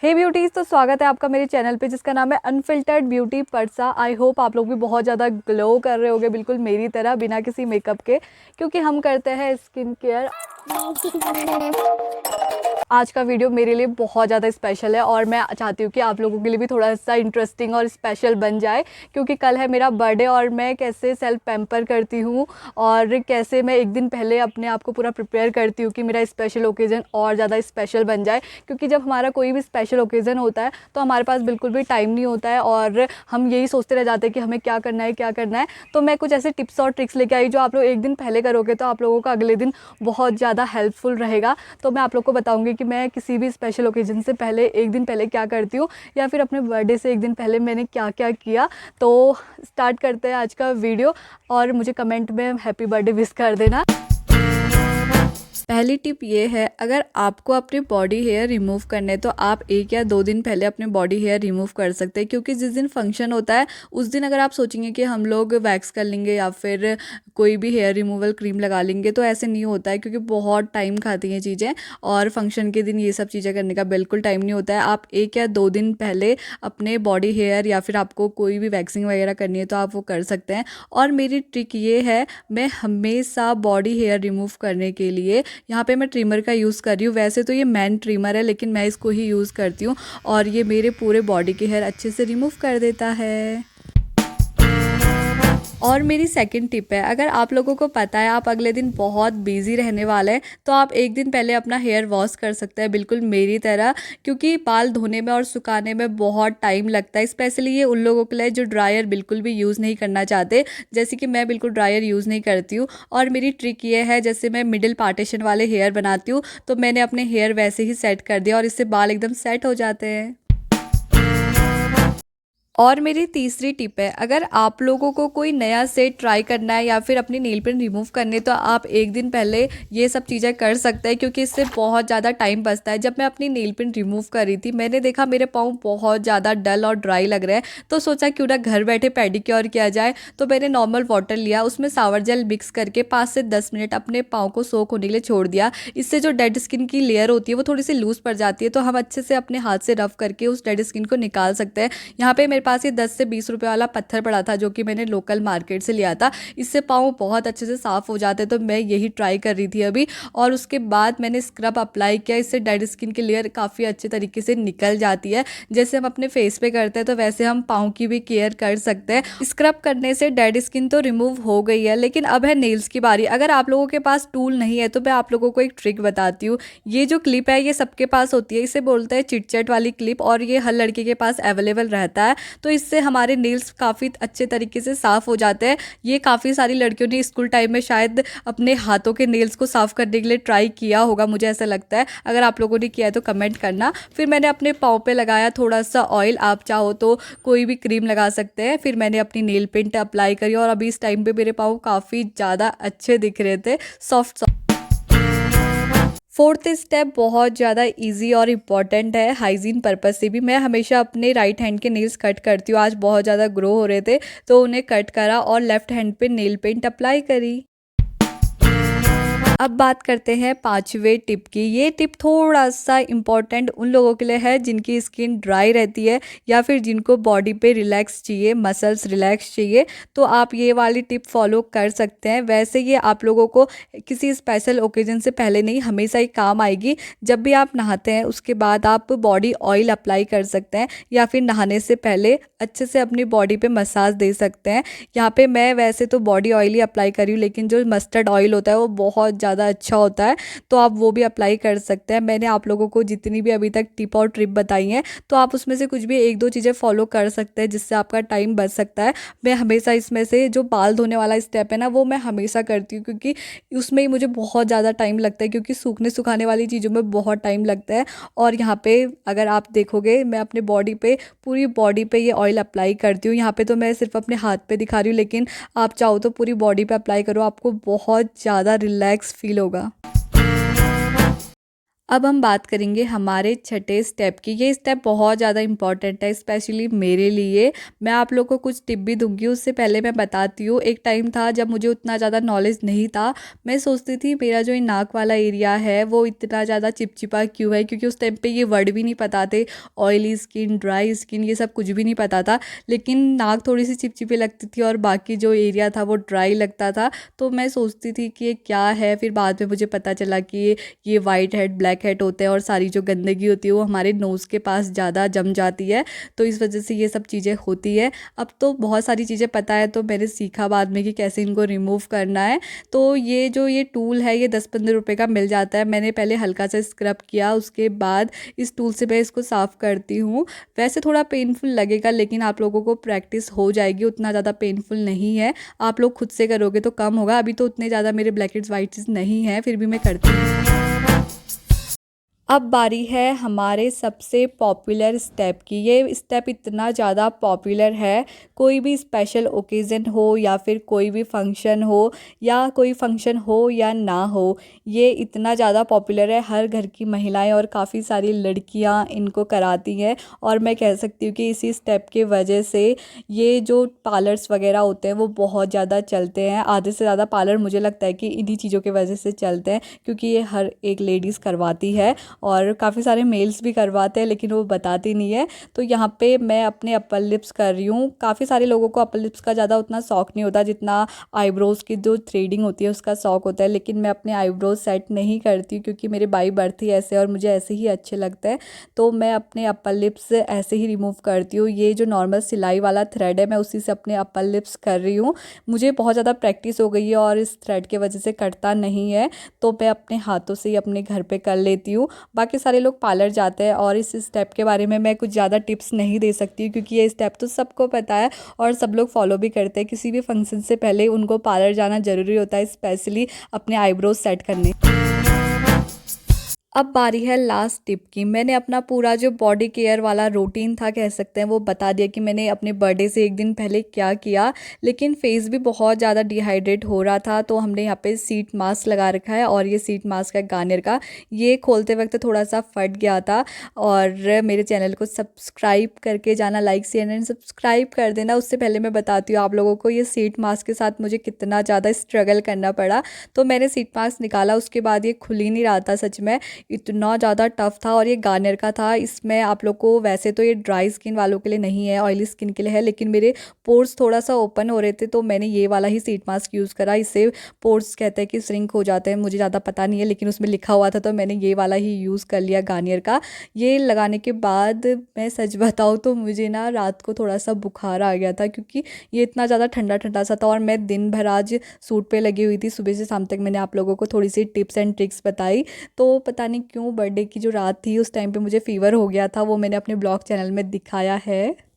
हे beauties, तो स्वागत है आपका मेरे चैनल पे जिसका नाम है unfiltered beauty Parsa. I hope आप लोग भी बहुत ज़्यादा ग्लो कर रहे होगे बिल्कुल मेरी तरह बिना किसी मेकअप के, क्योंकि हम करते हैं स्किन केयर। आज का वीडियो मेरे लिए बहुत ज़्यादा स्पेशल है और मैं चाहती हूँ कि आप लोगों के लिए भी थोड़ा सा इंटरेस्टिंग और स्पेशल बन जाए, क्योंकि कल है मेरा बर्थडे और मैं कैसे सेल्फ पैम्पर करती हूँ और कैसे मैं एक दिन पहले अपने आप को पूरा प्रिपेयर करती हूँ कि मेरा स्पेशल ओकेज़न और ज़्यादा स्पेशल बन जाए। क्योंकि जब हमारा कोई भी स्पेशल ओकेज़न होता है तो हमारे पास बिल्कुल भी टाइम नहीं होता है और हम यही सोचते रह जाते हैं कि हमें क्या करना है क्या करना है। तो मैं कुछ ऐसे टिप्स और ट्रिक्स लेके आई जो आप लोग एक दिन पहले करोगे तो आप लोगों का अगले दिन बहुत ज़्यादा हेल्पफुल रहेगा। तो मैं आप लोग को बताऊंगी कि मैं किसी भी स्पेशल ओकेजन से पहले एक दिन पहले क्या करती हूँ, या फिर अपने बर्थडे से एक दिन पहले मैंने क्या क्या किया। तो स्टार्ट करते हैं आज का वीडियो और मुझे कमेंट में हैप्पी बर्थडे विश कर देना। पहली टिप ये है, अगर आपको अपने बॉडी हेयर रिमूव करने तो आप 1 या 2 दिन पहले अपने बॉडी हेयर रिमूव कर सकते हैं। क्योंकि जिस दिन फंक्शन होता है उस दिन अगर आप सोचेंगे कि हम लोग वैक्स कर लेंगे या फिर कोई भी हेयर रिमूवल क्रीम लगा लेंगे, तो ऐसे नहीं होता है, क्योंकि बहुत टाइम खाती हैं चीज़ें और फंक्शन के दिन ये सब चीज़ें करने का बिल्कुल टाइम नहीं होता है। आप 1 या 2 दिन पहले अपने बॉडी हेयर या फिर आपको कोई भी वैक्सिंग वगैरह करनी है तो आप वो कर सकते हैं। और मेरी ट्रिक ये है, मैं हमेशा बॉडी हेयर रिमूव करने के लिए यहाँ पे मैं ट्रिमर का यूज़ कर रही हूँ। वैसे तो ये मैन ट्रिमर है लेकिन मैं इसको ही यूज़ करती हूँ और ये मेरे पूरे बॉडी के हेयर अच्छे से रिमूव कर देता है। और मेरी सेकंड टिप है, अगर आप लोगों को पता है आप अगले दिन बहुत बिजी रहने वाले हैं तो आप एक दिन पहले अपना हेयर वॉश कर सकते हैं बिल्कुल मेरी तरह। क्योंकि बाल धोने में और सुखाने में बहुत टाइम लगता है, स्पेशली ये उन लोगों के लिए जो ड्रायर बिल्कुल भी यूज़ नहीं करना चाहते, जैसे कि मैं बिल्कुल ड्रायर यूज़ नहीं करती हूँ। और मेरी ट्रिक ये है, जैसे मैं मिडिल पार्टीशन वाले हेयर बनाती हूँ तो मैंने अपने हेयर वैसे ही सेट कर दिया और इससे बाल एकदम सेट हो जाते हैं। और मेरी तीसरी टिप है, अगर आप लोगों को कोई नया सेट ट्राई करना है या फिर अपनी नेल पेंट रिमूव करनी है तो आप एक दिन पहले ये सब चीज़ें कर सकते हैं, क्योंकि इससे बहुत ज़्यादा टाइम बचता है। जब मैं अपनी नेल पेंट रिमूव कर रही थी मैंने देखा मेरे पाँव बहुत ज़्यादा डल और ड्राई लग रहे हैं, तो सोचा क्यों ना घर बैठे पेडिक्योर किया जाए। तो मैंने नॉर्मल वाटर लिया, उसमें सावर जेल मिक्स करके 5 से 10 मिनट अपने पाँव को सोक होने के लिए छोड़ दिया। इससे जो डेड स्किन की लेयर होती है वो थोड़ी सी लूज़ पड़ जाती है, तो हम अच्छे से अपने हाथ से रफ करके उस डेड स्किन को निकाल सकते हैं। यहाँ पे मेरे पास ये 10 से 20 रुपए वाला पत्थर पड़ा था जो कि मैंने लोकल मार्केट से लिया था। इससे पाँव बहुत अच्छे से साफ़ हो जाते हैं, तो मैं यही ट्राई कर रही थी अभी। और उसके बाद मैंने स्क्रब अप्लाई किया, इससे डेड स्किन की लेयर काफ़ी अच्छे तरीके से निकल जाती है। जैसे हम अपने फेस पे करते हैं तो वैसे हम पाँव की भी केयर कर सकते हैं। स्क्रब करने से डेड स्किन तो रिमूव हो गई है, लेकिन अब है नेल्स की बारी। अगर आप लोगों के पास टूल नहीं है तो मैं आप लोगों को एक ट्रिक बताती हूँ। ये जो क्लिप है ये सबके पास होती है, इसे बोलते हैं चिटचैट वाली क्लिप, और ये हर लड़के के पास अवेलेबल रहता है। तो इससे हमारे नेल्स काफ़ी अच्छे तरीके से साफ़ हो जाते हैं। ये काफ़ी सारी लड़कियों ने स्कूल टाइम में शायद अपने हाथों के नेल्स को साफ़ करने के लिए ट्राई किया होगा, मुझे ऐसा लगता है। अगर आप लोगों ने किया है तो कमेंट करना। फिर मैंने अपने पाँव पे लगाया थोड़ा सा ऑयल, आप चाहो तो कोई भी क्रीम लगा सकते हैं। फिर मैंने अपनी नेल पेंट अप्लाई करी और अभी इस टाइम पे मेरे पाँव काफ़ी ज़्यादा अच्छे दिख रहे थे, सॉफ्ट। फोर्थ स्टेप बहुत ज़्यादा इजी और इम्पॉर्टेंट है हाइजीन पर्पज़ से भी। मैं हमेशा अपने राइट हैंड के नेल्स कट करती हूँ। आज बहुत ज़्यादा ग्रो हो रहे थे तो उन्हें कट करा और लेफ्ट हैंड पे नेल पेंट अप्लाई करी। अब बात करते हैं 5वें टिप की। ये टिप थोड़ा सा इम्पॉर्टेंट उन लोगों के लिए है जिनकी स्किन ड्राई रहती है या फिर जिनको बॉडी पे रिलैक्स चाहिए, मसल्स रिलैक्स चाहिए, तो आप ये वाली टिप फॉलो कर सकते हैं। वैसे ये आप लोगों को किसी स्पेशल ओकेजन से पहले नहीं, हमेशा ही काम आएगी। जब भी आप नहाते हैं उसके बाद आप बॉडी ऑयल अप्लाई कर सकते हैं या फिर नहाने से पहले अच्छे से अपनी बॉडी पे मसाज दे सकते हैं। यहाँ पे मैं वैसे तो बॉडी ऑयल ही अप्लाई करी हूँ, लेकिन जो मस्टर्ड ऑयल होता है वो बहुत ज़्यादा अच्छा होता है, तो आप वो भी अप्लाई कर सकते हैं। मैंने आप लोगों को जितनी भी अभी तक टिप और ट्रिप बताई हैं तो आप उसमें से कुछ भी 1-2 चीज़ें फॉलो कर सकते हैं जिससे आपका टाइम बच सकता है। मैं हमेशा इसमें से जो बाल धोने वाला स्टेप है ना वो मैं हमेशा करती हूँ, क्योंकि उसमें ही मुझे बहुत ज़्यादा टाइम लगता है, क्योंकि सूखने सुखाने वाली चीज़ों में बहुत टाइम लगता है। और यहाँ पे अगर आप देखोगे मैं अपने बॉडी पे, पूरी बॉडी पे ये ऑयल अप्लाई करती हूँ। यहाँ पे तो मैं सिर्फ अपने हाथ पे दिखा रही हूँ, लेकिन आप चाहो तो पूरी बॉडी पे अप्लाई करो, आपको बहुत ज़्यादा रिलैक्स फील होगा। अब हम बात करेंगे हमारे छठे स्टेप की। ये स्टेप बहुत ज़्यादा इम्पॉर्टेंट है स्पेशली मेरे लिए। मैं आप लोगों को कुछ टिप भी दूंगी, उससे पहले मैं बताती हूँ। एक टाइम था जब मुझे उतना ज़्यादा नॉलेज नहीं था। मैं सोचती थी मेरा जो ये नाक वाला एरिया है वो इतना ज़्यादा चिपचिपा क्यों है, क्योंकि उस टाइम पे ये वर्ड भी नहीं पता थे, ऑयली स्किन, ड्राई स्किन, ये सब कुछ भी नहीं पता था। लेकिन नाक थोड़ी सी चिपचिपी लगती थी और बाकी जो एरिया था वो ड्राई लगता था। तो मैं सोचती थी कि ये क्या है। फिर बाद में मुझे पता चला कि ये वाइट हेड, ब्लैक हेड होते हैं और सारी जो गंदगी होती है वो हमारे नोज़ के पास ज़्यादा जम जाती है, तो इस वजह से ये सब चीज़ें होती है। अब तो बहुत सारी चीज़ें पता है, तो मैंने सीखा बाद में कि कैसे इनको रिमूव करना है। तो ये टूल है, ये 10-15 रुपए का मिल जाता है। मैंने पहले हल्का सा स्क्रब किया, उसके बाद इस टूल से मैं इसको साफ़ करती हूँ। वैसे थोड़ा पेनफुल लगेगा, लेकिन आप लोगों को प्रैक्टिस हो जाएगी, उतना ज़्यादा पेनफुल नहीं है। आप लोग खुद से करोगे तो कम होगा। अभी तो उतने ज़्यादा मेरे ब्लैक हेड्स वाइट हेड्स नहीं है, फिर भी मैं करती हूँ। अब बारी है हमारे सबसे पॉपुलर स्टेप की। ये स्टेप इतना ज़्यादा पॉपुलर है, कोई भी स्पेशल ओकेज़न हो या फिर कोई भी फंक्शन हो, या कोई फंक्शन हो या ना हो, ये इतना ज़्यादा पॉपुलर है। हर घर की महिलाएं और काफ़ी सारी लड़कियां इनको कराती हैं। और मैं कह सकती हूँ कि इसी स्टेप के वजह से ये जो पार्लर्स वगैरह होते हैं वो बहुत ज़्यादा चलते हैं। आधे से ज़्यादा पार्लर मुझे लगता है कि इन्हीं चीज़ों की वजह से चलते हैं, क्योंकि ये हर एक लेडीज़ करवाती है और काफ़ी सारे मेल्स भी करवाते हैं, लेकिन वो बताती नहीं है। तो यहाँ पे मैं अपने अपर लिप्स कर रही हूँ। काफ़ी सारे लोगों को अपर लिप्स का ज़्यादा उतना शौक नहीं होता जितना आईब्रोज़ की जो थ्रेडिंग होती है उसका शौक होता है, लेकिन मैं अपने आईब्रोज सेट नहीं करती हूँ, क्योंकि मेरे बाई बर्थ ही ऐसे और मुझे ऐसे ही अच्छे लगते हैं। तो मैं अपने अपर लिप्स ऐसे ही रिमूव करती हूँ। ये जो नॉर्मल सिलाई वाला थ्रेड है, मैं उसी से अपने अपर लिप्स कर रही हूँ। मुझे बहुत ज़्यादा प्रैक्टिस हो गई है और इस थ्रेड की वजह से कटता नहीं है, तो मैं अपने हाथों से ही अपने घर पे कर लेती हूँ। बाकी सारे लोग पार्लर जाते हैं और इस स्टेप के बारे में मैं कुछ ज़्यादा टिप्स नहीं दे सकती हूँ, क्योंकि ये स्टेप तो सबको पता है और सब लोग फॉलो भी करते हैं। किसी भी फंक्शन से पहले उनको पार्लर जाना ज़रूरी होता है, स्पेशली अपने आईब्रोज सेट करने। अब बारी है लास्ट टिप की। मैंने अपना पूरा जो बॉडी केयर वाला रूटीन था कह सकते हैं वो बता दिया कि मैंने अपने बर्थडे से एक दिन पहले क्या किया, लेकिन फेस भी बहुत ज़्यादा डिहाइड्रेट हो रहा था, तो हमने यहाँ पे सीट मास्क लगा रखा है। और ये सीट मास्क है गार्नियर का, ये खोलते वक्त थोड़ा सा फट गया था। और मेरे चैनल को सब्सक्राइब करके जाना, लाइक शेयर एंड सब्सक्राइब कर देना। उससे पहले मैं बताती हूँ आप लोगों को ये सीट मास्क के साथ मुझे कितना ज़्यादा स्ट्रगल करना पड़ा। तो मैंने सीट मास्क निकाला, उसके बाद ये खुल ही नहीं रहा था, सच में इतना ज़्यादा टफ था। और ये गार्नियर का था। इसमें आप लोग को, वैसे तो ये ड्राई स्किन वालों के लिए नहीं है, ऑयली स्किन के लिए है, लेकिन मेरे पोर्स थोड़ा सा ओपन हो रहे थे, तो मैंने ये वाला ही सीट मास्क यूज़ करा। इससे पोर्स कहते हैं कि श्रिंक हो जाते हैं, मुझे ज़्यादा पता नहीं है, लेकिन उसमें लिखा हुआ था, तो मैंने ये वाला ही यूज़ कर लिया गार्नियर का। ये लगाने के बाद मैं सच बताऊँ तो मुझे ना रात को थोड़ा सा बुखार आ गया था, क्योंकि ये इतना ज़्यादा ठंडा ठंडा सा था। और मैं दिन भर आज सूट पे लगी हुई थी, सुबह से शाम तक मैंने आप लोगों को थोड़ी सी टिप्स एंड ट्रिक्स बताई। तो पता नहीं क्यों बर्थडे की जो रात थी उस टाइम पे मुझे फ़ीवर हो गया था, वो मैंने अपने ब्लॉग चैनल में दिखाया है।